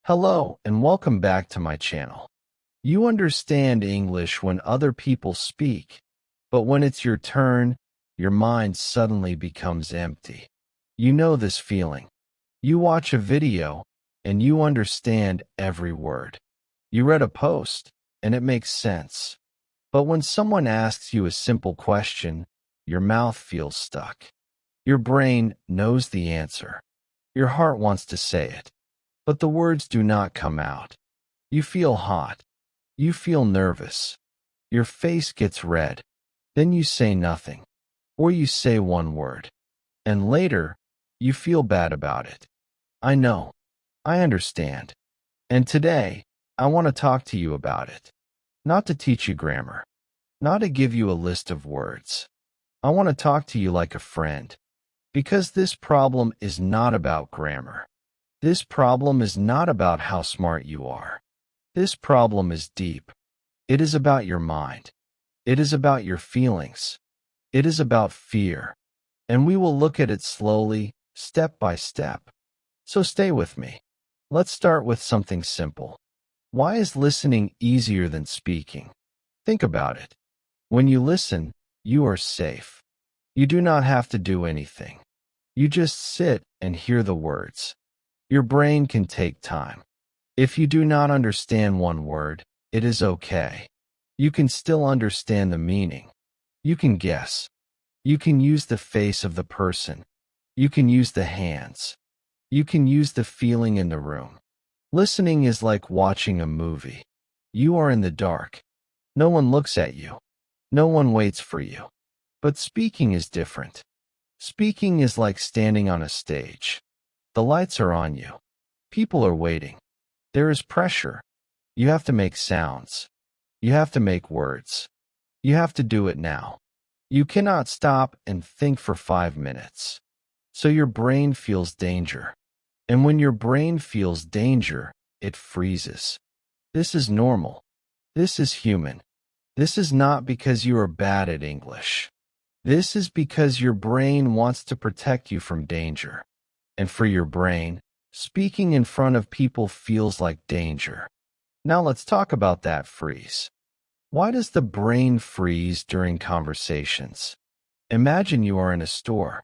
Hello, and welcome back to my channel. You understand English when other people speak, but when it's your turn, your mind suddenly becomes empty. You know this feeling. You watch a video, and you understand every word. You read a post, and it makes sense. But when someone asks you a simple question, your mouth feels stuck. Your brain knows the answer. Your heart wants to say it, but the words do not come out. You feel hot. You feel nervous. Your face gets red. Then you say nothing, or you say one word. And later, you feel bad about it. I know. I understand. And today, I want to talk to you about it. Not to teach you grammar. Not to give you a list of words. I want to talk to you like a friend. Because this problem is not about grammar. This problem is not about how smart you are. This problem is deep. It is about your mind. It is about your feelings. It is about fear. And we will look at it slowly, step by step. So stay with me. Let's start with something simple. Why is listening easier than speaking? Think about it. When you listen, you are safe. You do not have to do anything. You just sit and hear the words. Your brain can take time. If you do not understand one word, it is okay. You can still understand the meaning. You can guess. You can use the face of the person. You can use the hands. You can use the feeling in the room. Listening is like watching a movie. You are in the dark. No one looks at you. No one waits for you. But speaking is different. Speaking is like standing on a stage. The lights are on you. People are waiting. There is pressure. You have to make sounds. You have to make words. You have to do it now. You cannot stop and think for 5 minutes. So your brain feels danger. And when your brain feels danger, it freezes. This is normal. This is human. This is not because you are bad at English. This is because your brain wants to protect you from danger. And for your brain, speaking in front of people feels like danger. Now let's talk about that freeze. Why does the brain freeze during conversations? Imagine you are in a store.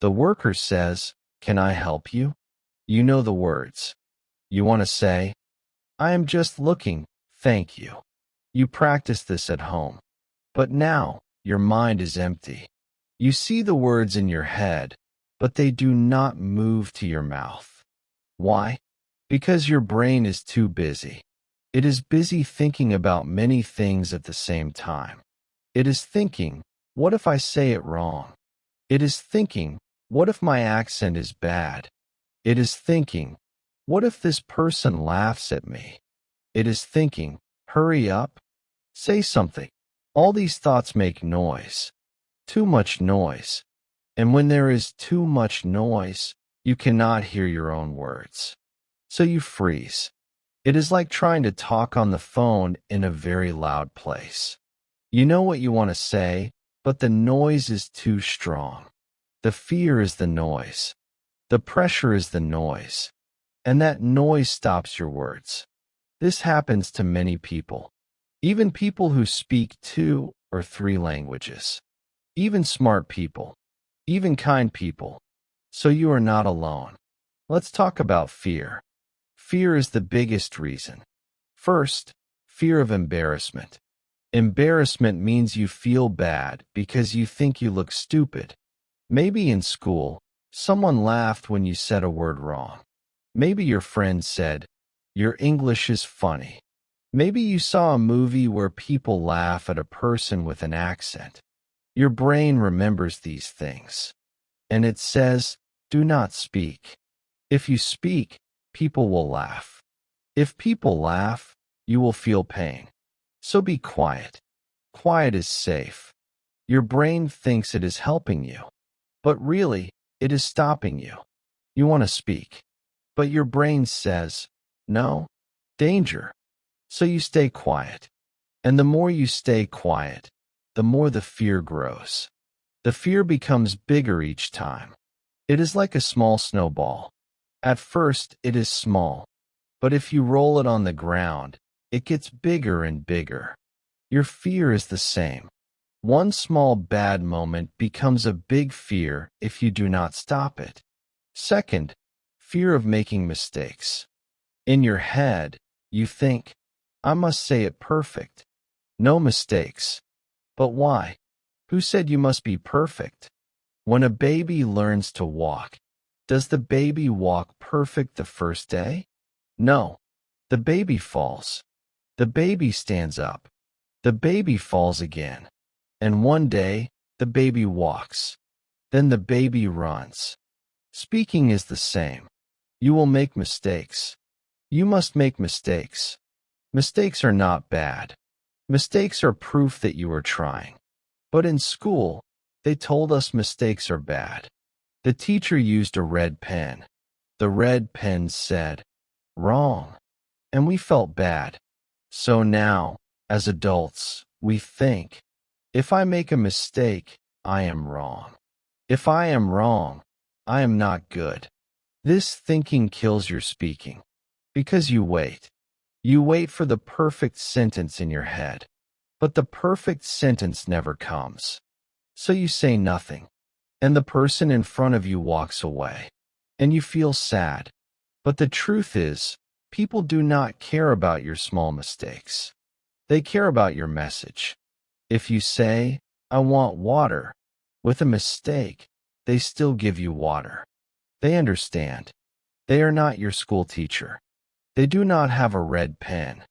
The worker says, "Can I help you?" You know the words. You want to say, "I am just looking, thank you." You practice this at home. But now, your mind is empty. You see the words in your head, but they do not move to your mouth. Why? Because your brain is too busy. It is busy thinking about many things at the same time. It is thinking, what if I say it wrong? It is thinking, what if my accent is bad? It is thinking, what if this person laughs at me? It is thinking, hurry up, say something. All these thoughts make noise. Too much noise. And when there is too much noise, you cannot hear your own words. So you freeze. It is like trying to talk on the phone in a very loud place. You know what you want to say, but the noise is too strong. The fear is the noise. The pressure is the noise. And that noise stops your words. This happens to many people. Even people who speak 2 or 3 languages. Even smart people. Even kind people. So you are not alone. Let's talk about fear. Fear is the biggest reason. First, fear of embarrassment. Embarrassment means you feel bad because you think you look stupid. Maybe in school, someone laughed when you said a word wrong. Maybe your friend said, "Your English is funny." Maybe you saw a movie where people laugh at a person with an accent. Your brain remembers these things. And it says, do not speak. If you speak, people will laugh. If people laugh, you will feel pain. So be quiet. Quiet is safe. Your brain thinks it is helping you. But really, it is stopping you. You want to speak. But your brain says, no, danger. So you stay quiet. And the more you stay quiet, the more the fear grows. The fear becomes bigger each time. It is like a small snowball. At first, it is small, But if you roll it on the ground, it gets bigger and bigger. Your fear is the same. One small bad moment becomes a big fear if you do not stop it. Second, fear of making mistakes. In your head, you think, I must say it perfect. No mistakes. But why? Who said you must be perfect? When a baby learns to walk, does the baby walk perfect the first day? No. The baby falls. The baby stands up. The baby falls again. And one day, the baby walks. Then the baby runs. Speaking is the same. You will make mistakes. You must make mistakes. Mistakes are not bad. Mistakes are proof that you are trying. But in school, they told us mistakes are bad. The teacher used a red pen. The red pen said, wrong. And we felt bad. So now, as adults, we think, if I make a mistake, I am wrong. If I am wrong, I am not good. This thinking kills your speaking. Because you wait. You wait for the perfect sentence in your head. But the perfect sentence never comes. So you say nothing. And the person in front of you walks away. And you feel sad. But the truth is, people do not care about your small mistakes. They care about your message. If you say, I want water, with a mistake, they still give you water. They understand. They are not your school teacher. They do not have a red pen.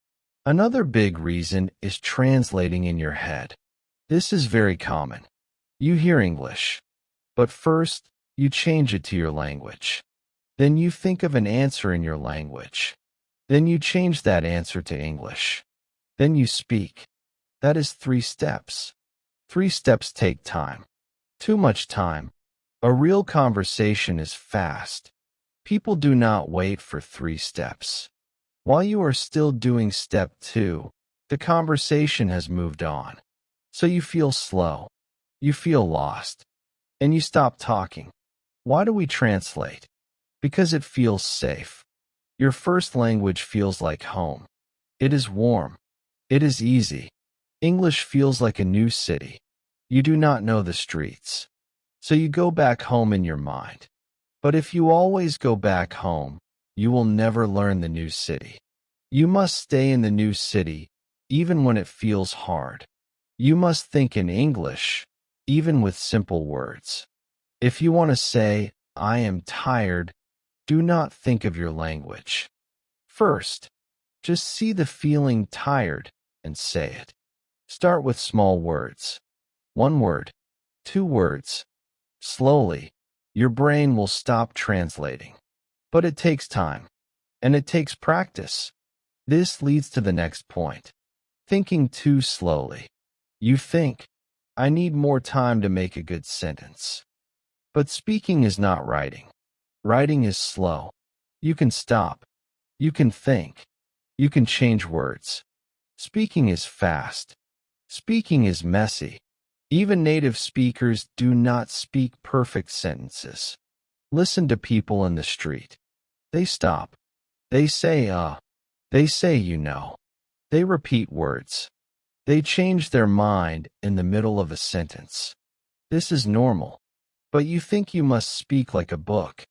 Another big reason is translating in your head. This is very common. You hear English, but first you change it to your language. Then you think of an answer in your language. Then you change that answer to English. Then you speak. That is 3 steps. 3 steps take time. Too much time. A real conversation is fast. People do not wait for 3 steps. While you are still doing step 2, the conversation has moved on. So you feel slow. You feel lost. And you stop talking. Why do we translate? Because it feels safe. Your first language feels like home. It is warm. It is easy. English feels like a new city. You do not know the streets. So you go back home in your mind. But if you always go back home, you will never learn the new city. You must stay in the new city, even when it feels hard. You must think in English, even with simple words. If you want to say, I am tired, do not think of your language. First, just see the feeling tired and say it. Start with small words. 1 word, 2 words. Slowly, your brain will stop translating. But it takes time, and it takes practice. This leads to the next point. Thinking too slowly. You think, I need more time to make a good sentence. But speaking is not writing. Writing is slow. You can stop. You can think. You can change words. Speaking is fast. Speaking is messy. Even native speakers do not speak perfect sentences. Listen to people in the street. They stop. They say, They say, you know. They repeat words. They change their mind in the middle of a sentence. This is normal. But you think you must speak like a book.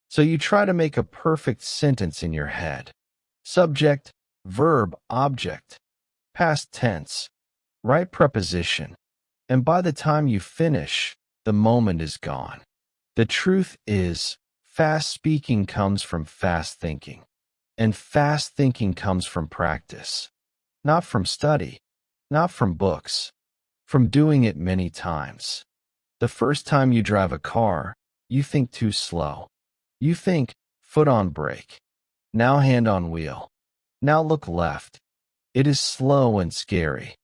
So you try to make a perfect sentence in your head. Subject, verb, object, past tense, right preposition. And by the time you finish, the moment is gone. The truth is, fast speaking comes from fast thinking. And fast thinking comes from practice. Not from study. Not from books. From doing it many times. The first time you drive a car, you think too slow. You think, foot on brake. Now hand on wheel. Now look left. It is slow and scary.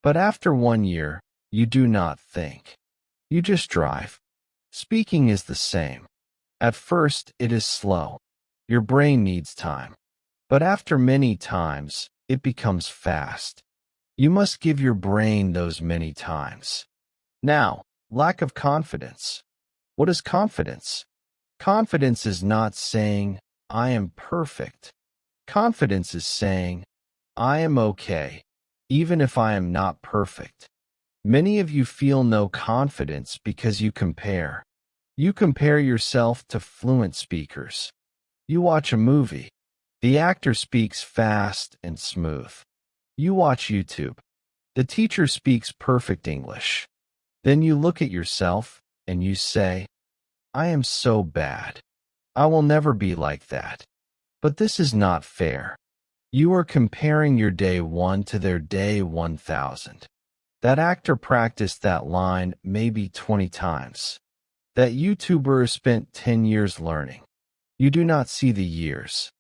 But after 1 year, you do not think. You just drive. Speaking is the same. At first, it is slow. Your brain needs time. But after many times, it becomes fast. You must give your brain those many times. Now, lack of confidence. What is confidence? Confidence is not saying, I am perfect. Confidence is saying, I am okay, even if I am not perfect. Many of you feel no confidence because you compare. You compare yourself to fluent speakers. You watch a movie. The actor speaks fast and smooth. You watch YouTube. The teacher speaks perfect English. Then you look at yourself and you say, I am so bad. I will never be like that. But this is not fair. You are comparing your day 1 to their day 1,000. That actor practiced that line maybe 20 times. That YouTuber spent 10 years learning. You do not see the years.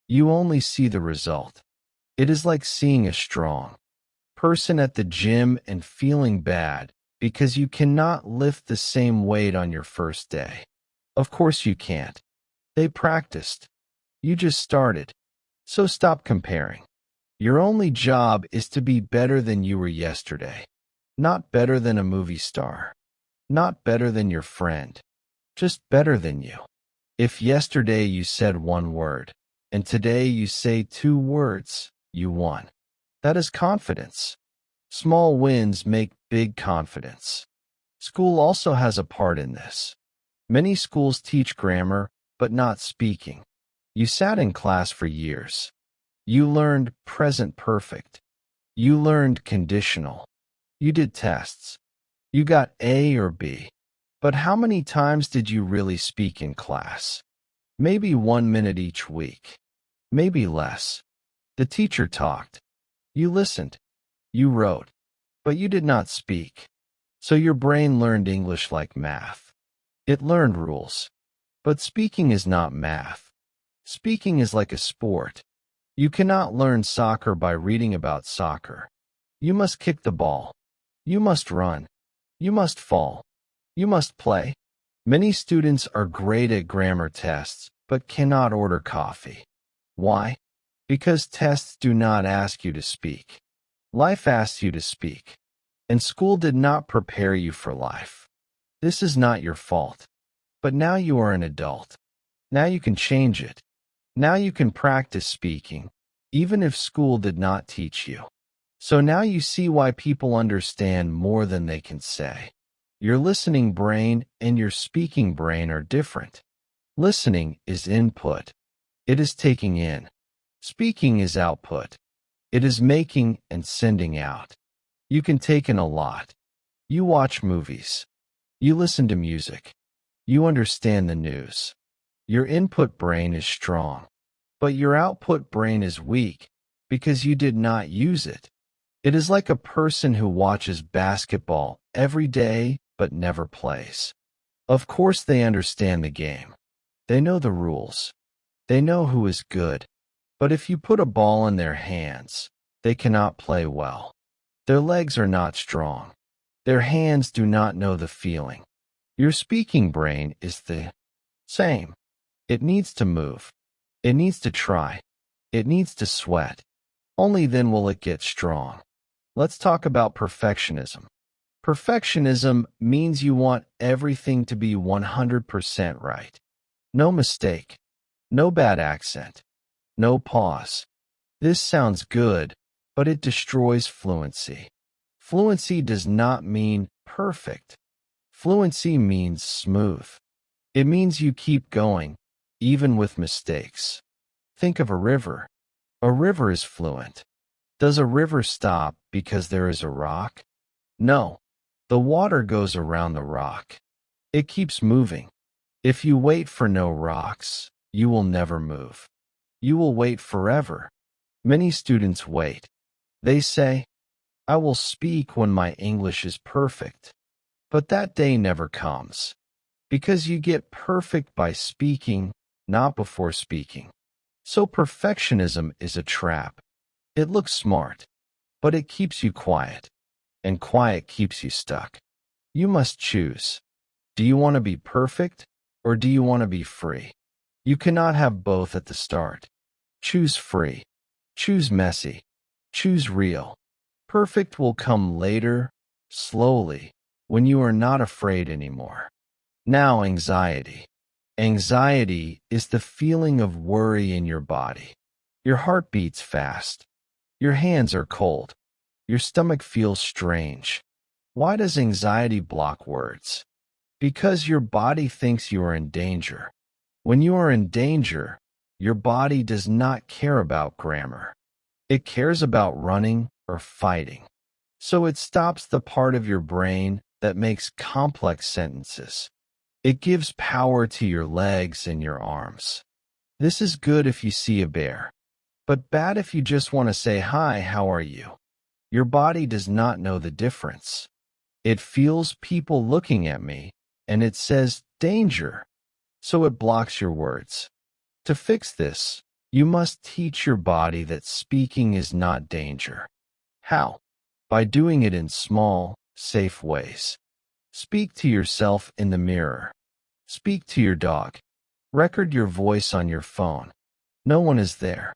You only see the result. It is like seeing a strong person at the gym and feeling bad because you cannot lift the same weight on your first day. Of course you can't. They practiced. You just started. So stop comparing. Your only job is to be better than you were yesterday. Not better than a movie star. Not better than your friend. Just better than you. If yesterday you said one word, and today you say 2 words, you won. That is confidence. Small wins make big confidence. School also has a part in this. Many schools teach grammar, but not speaking. You sat in class for years. You learned present perfect. You learned conditional. You did tests. You got A or B. But how many times did you really speak in class? Maybe 1 minute each week. Maybe less. The teacher talked. You listened. You wrote. But you did not speak. So your brain learned English like math. It learned rules. But speaking is not math. Speaking is like a sport. You cannot learn soccer by reading about soccer. You must kick the ball. You must run. You must fall. You must play. Many students are great at grammar tests, but cannot order coffee. Why? Because tests do not ask you to speak. Life asks you to speak. And school did not prepare you for life. This is not your fault. But now you are an adult. Now you can change it. Now you can practice speaking, even if school did not teach you. So now you see why people understand more than they can say. Your listening brain and your speaking brain are different. Listening is input. It is taking in. Speaking is output. It is making and sending out. You can take in a lot. You watch movies. You listen to music. You understand the news. Your input brain is strong, but your output brain is weak because you did not use it. It is like a person who watches basketball every day but never plays. Of course they understand the game. They know the rules. They know who is good. But if you put a ball in their hands, they cannot play well. Their legs are not strong. Their hands do not know the feeling. Your speaking brain is the same. It needs to move. It needs to try. It needs to sweat. Only then will it get strong. Let's talk about perfectionism. Perfectionism means you want everything to be 100% right. No mistake. No bad accent. No pause. This sounds good, but it destroys fluency. Fluency does not mean perfect. Fluency means smooth. It means you keep going, even with mistakes. Think of a river. A river is fluent. Does a river stop because there is a rock? No. The water goes around the rock. It keeps moving. If you wait for no rocks, you will never move. You will wait forever. Many students wait. They say, I will speak when my English is perfect. But that day never comes. Because you get perfect by speaking, not before speaking. So perfectionism is a trap. It looks smart, but it keeps you quiet. And quiet keeps you stuck. You must choose. Do you want to be perfect, or do you want to be free? You cannot have both at the start. Choose free. Choose messy. Choose real. Perfect will come later, slowly, when you are not afraid anymore. Now anxiety. Anxiety is the feeling of worry in your body. Your heart beats fast. Your hands are cold. Your stomach feels strange. Why does anxiety block words? Because your body thinks you are in danger. When you are in danger, your body does not care about grammar. It cares about running or fighting. So it stops the part of your brain that makes complex sentences. It gives power to your legs and your arms. This is good if you see a bear, but bad if you just want to say, "Hi, how are you?" Your body does not know the difference. It feels people looking at me, and it says, "Danger," so it blocks your words. To fix this, you must teach your body that speaking is not danger. How? By doing it in small, safe ways. Speak to yourself in the mirror. Speak to your dog. Record your voice on your phone. No one is there.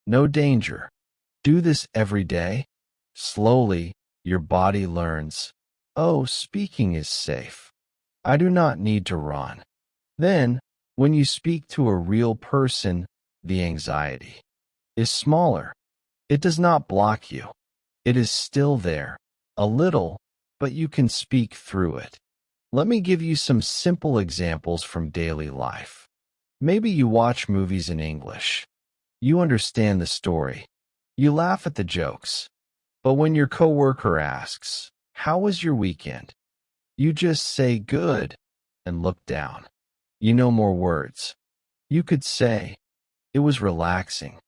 No danger. Do this every day. Slowly, your body learns, "Oh, speaking is safe. I do not need to run." Then, when you speak to a real person, the anxiety is smaller. It does not block you. It is still there, a little, but you can speak through it. Let me give you some simple examples from daily life. Maybe you watch movies in English. You understand the story. You laugh at the jokes. But when your coworker asks, "How was your weekend?" you just say, "Good," and look down. You know more words. You could say, "It was relaxing.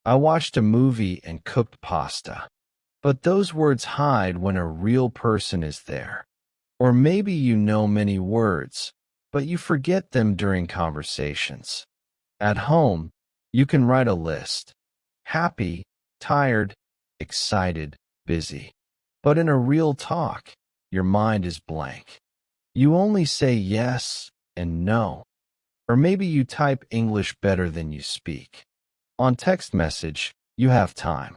I watched a movie and cooked pasta." But those words hide when a real person is there. Or maybe you know many words, but you forget them during conversations. At home, you can write a list: happy, tired, excited, busy. But in a real talk, your mind is blank. You only say yes and no. Or maybe you type English better than you speak. On text message, you have time.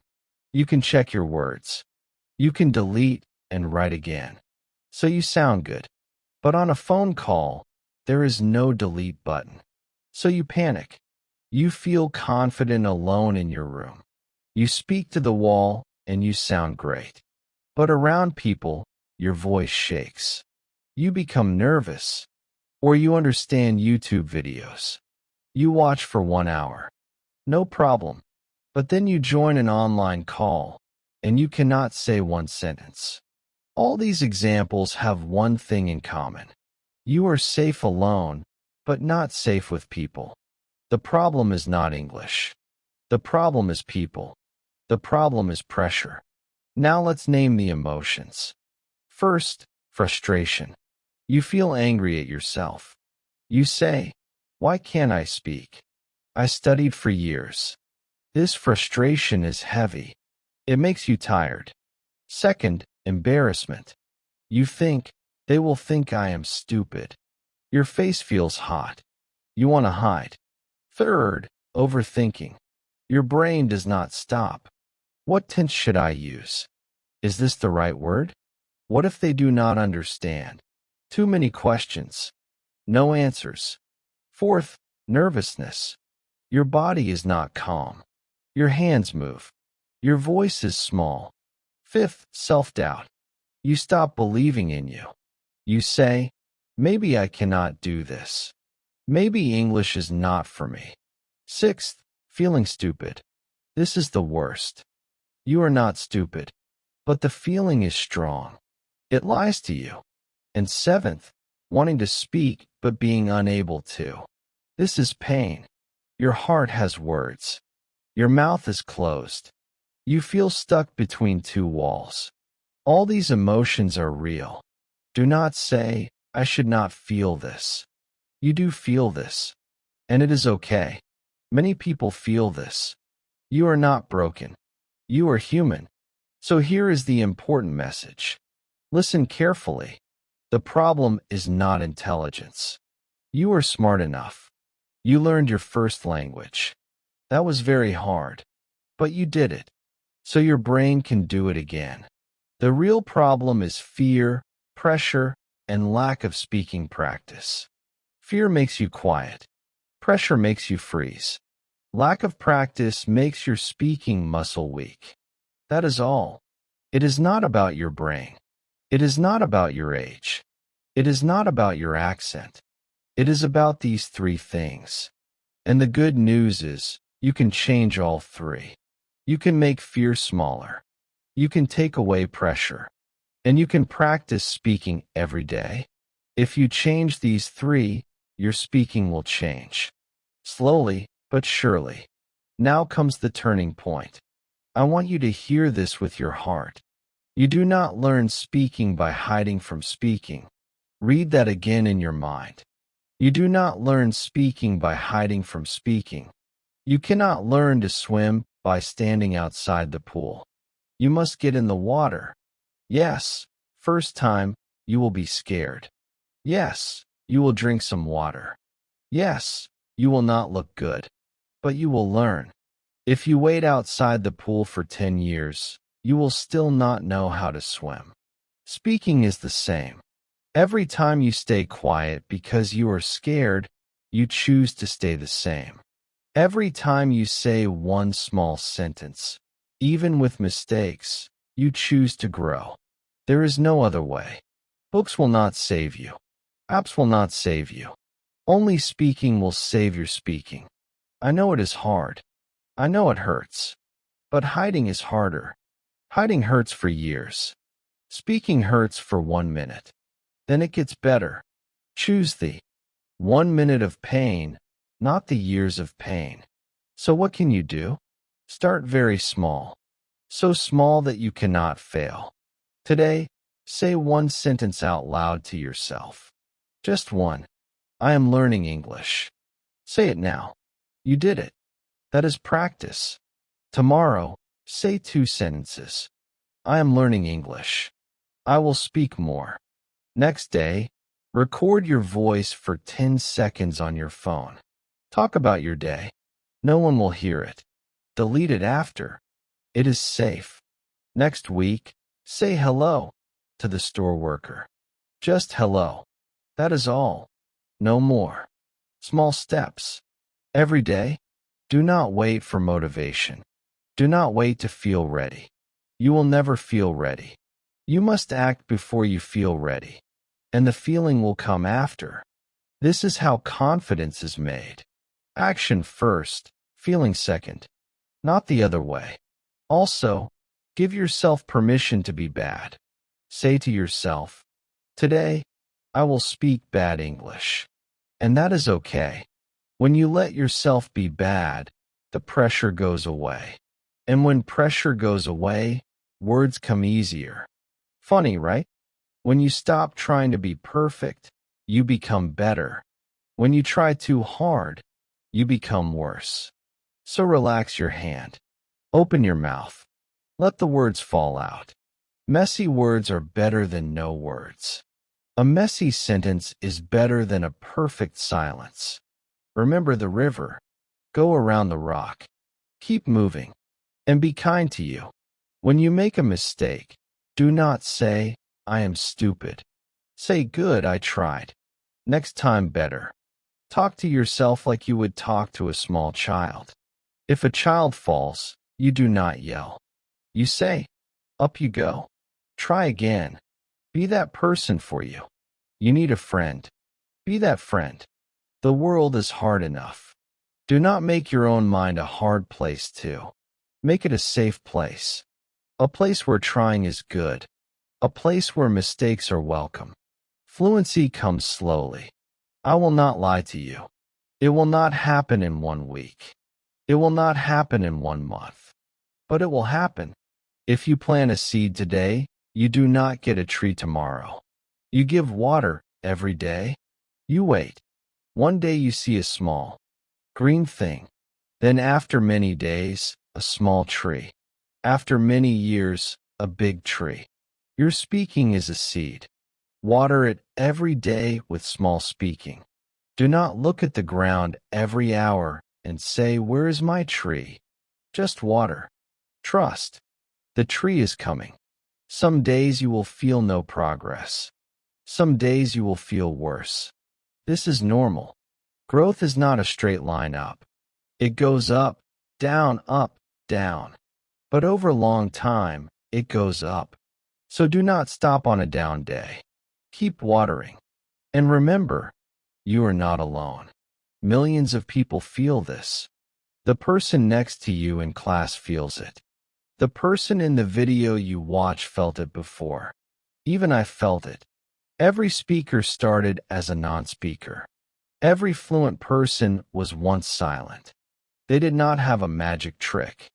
You can check your words. You can delete and write again. So you sound good. But on a phone call, there is no delete button. So you panic. You feel confident alone in your room. You speak to the wall and you sound great. But around people, your voice shakes. You become nervous. Or you understand YouTube videos. You watch for 1 hour. No problem. But then you join an online call, and you cannot say one sentence. All these examples have one thing in common. You are safe alone, but not safe with people. The problem is not English. The problem is people. The problem is pressure. Now let's name the emotions. First, frustration. You feel angry at yourself. You say, "Why can't I speak? I studied for years." This frustration is heavy. It makes you tired. Second, embarrassment. You think, "They will think I am stupid." Your face feels hot. You want to hide. Third, overthinking. Your brain does not stop. What tense should I use? Is this the right word? What if they do not understand? Too many questions. No answers. Fourth, nervousness. Your body is not calm. Your hands move. Your voice is small. Fifth, self-doubt. You stop believing in you. You say, "Maybe I cannot do this. Maybe English is not for me." Sixth, feeling stupid. This is the worst. You are not stupid, but the feeling is strong. It lies to you. And seventh, wanting to speak but being unable to. This is pain. Your heart has words. Your mouth is closed. You feel stuck between two walls. All these emotions are real. Do not say, "I should not feel this." You do feel this. And it is okay. Many people feel this. You are not broken. You are human. So here is the important message. Listen carefully. The problem is not intelligence. You are smart enough. You learned your first language. That was very hard. But you did it. So your brain can do it again. The real problem is fear, pressure, and lack of speaking practice. Fear makes you quiet. Pressure makes you freeze. Lack of practice makes your speaking muscle weak. That is all. It is not about your brain. It is not about your age. It is not about your accent. It is about these three things. And the good news is, you can change all three. You can make fear smaller. You can take away pressure. And you can practice speaking every day. If you change these three, your speaking will change. Slowly, but surely. Now comes the turning point. I want you to hear this with your heart. You do not learn speaking by hiding from speaking. Read that again in your mind. You do not learn speaking by hiding from speaking. You cannot learn to swim by standing outside the pool. You must get in the water. Yes, first time, you will be scared. Yes, you will drink some water. Yes, you will not look good. But you will learn. If you wait outside the pool for 10 years, you will still not know how to swim. Speaking is the same. Every time you stay quiet because you are scared, you choose to stay the same. Every time you say one small sentence, even with mistakes, you choose to grow. There is no other way. Books will not save you. Apps will not save you. Only speaking will save your speaking. I know it is hard. I know it hurts. But hiding is harder. Hiding hurts for years. Speaking hurts for 1 minute. Then it gets better. Choose the 1 minute of pain, not the years of pain. So what can you do? Start very small. So small that you cannot fail. Today, say one sentence out loud to yourself. Just one. I am learning English. Say it now. You did it. That is practice. Tomorrow, say 2 sentences. I am learning English. I will speak more. Next day, record your voice for 10 seconds on your phone. Talk about your day. No one will hear it. Delete it after. It is safe. Next week, say hello to the store worker. Just hello. That is all. No more. Small steps. Every day, do not wait for motivation. Do not wait to feel ready. You will never feel ready. You must act before you feel ready, and the feeling will come after. This is how confidence is made. Action first, feeling second, not the other way. Also, give yourself permission to be bad. Say to yourself, today, I will speak bad English. And that is okay. When you let yourself be bad, the pressure goes away. And when pressure goes away, words come easier. Funny, right? When you stop trying to be perfect, you become better. When you try too hard, you become worse. So relax your hand. Open your mouth. Let the words fall out. Messy words are better than no words. A messy sentence is better than a perfect silence. Remember the river. Go around the rock. Keep moving. And be kind to you. When you make a mistake, do not say, I am stupid. Say, good, I tried. Next time better. Talk to yourself like you would talk to a small child. If a child falls, you do not yell. You say, up you go. Try again. Be that person for you. You need a friend. Be that friend. The world is hard enough. Do not make your own mind a hard place too. Make it a safe place. A place where trying is good. A place where mistakes are welcome. Fluency comes slowly. I will not lie to you. It will not happen in 1 week. It will not happen in 1 month. But it will happen. If you plant a seed today, you do not get a tree tomorrow. You give water every day. You wait. One day you see a small, green thing. Then after many days, a small tree. After many years, a big tree. Your speaking is a seed. Water it every day with small speaking. Do not look at the ground every hour and say, where is my tree? Just water. Trust. The tree is coming. Some days you will feel no progress. Some days you will feel worse. This is normal. Growth is not a straight line up. It goes up, down. But over a long time, it goes up. So do not stop on a down day. Keep watering. And remember, you are not alone. Millions of people feel this. The person next to you in class feels it. The person in the video you watch felt it before. Even I felt it. Every speaker started as a non-speaker. Every fluent person was once silent. They did not have a magic trick.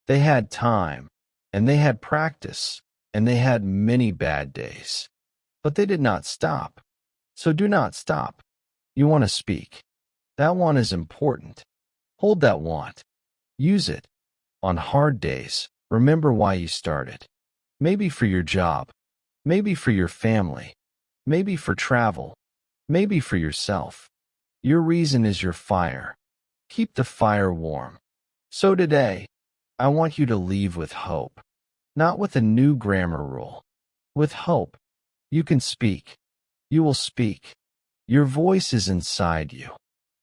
They had time, and they had practice, and they had many bad days. But they did not stop. So do not stop. You want to speak. That one is important. Hold that want. Use it. On hard days, remember why you started. Maybe for your job. Maybe for your family. Maybe for travel. Maybe for yourself. Your reason is your fire. Keep the fire warm. So today, I want you to leave with hope. Not with a new grammar rule. With hope. You can speak. You will speak. Your voice is inside you.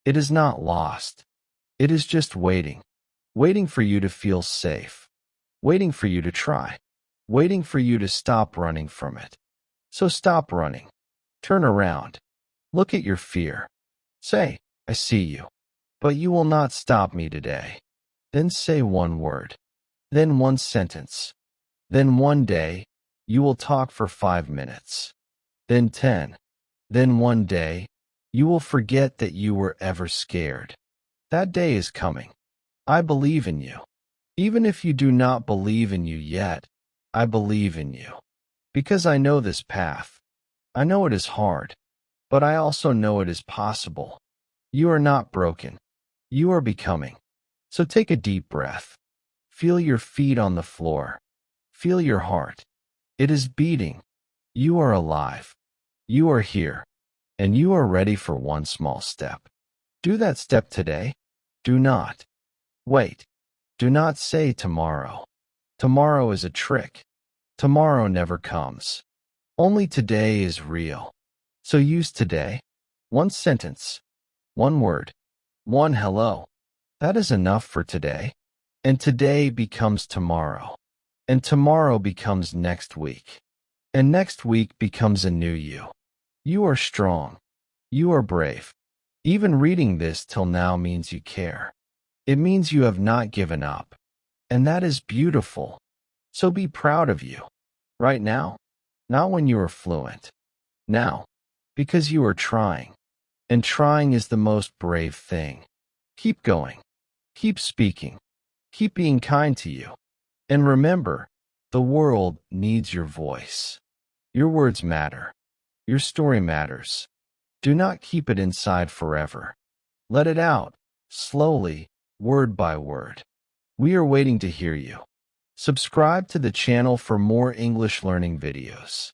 It is not lost. It is just waiting. Waiting for you to feel safe. Waiting for you to try. Waiting for you to stop running from it. So stop running. Turn around. Look at your fear. Say, I see you. But you will not stop me today. Then say one word. Then one sentence. Then one day, you will talk for 5 minutes. Then 10. Then one day, you will forget that you were ever scared. That day is coming. I believe in you. Even if you do not believe in you yet, I believe in you. Because I know this path. I know it is hard, but I also know it is possible. You are not broken. You are becoming. So take a deep breath. Feel your feet on the floor. Feel your heart. It is beating. You are alive. You are here. And you are ready for one small step. Do that step today. Do not wait. Do not say tomorrow. Tomorrow is a trick. Tomorrow never comes. Only today is real. So use today. One sentence. One word. One hello. That is enough for today. And today becomes tomorrow. And tomorrow becomes next week. And next week becomes a new you. You are strong. You are brave. Even reading this till now means you care. It means you have not given up. And that is beautiful. So be proud of you. Right now. Not when you are fluent. Now. Because you are trying. And trying is the most brave thing. Keep going. Keep speaking. Keep being kind to you. And remember, the world needs your voice. Your words matter. Your story matters. Do not keep it inside forever. Let it out, slowly, word by word. We are waiting to hear you. Subscribe to the channel for more English learning videos.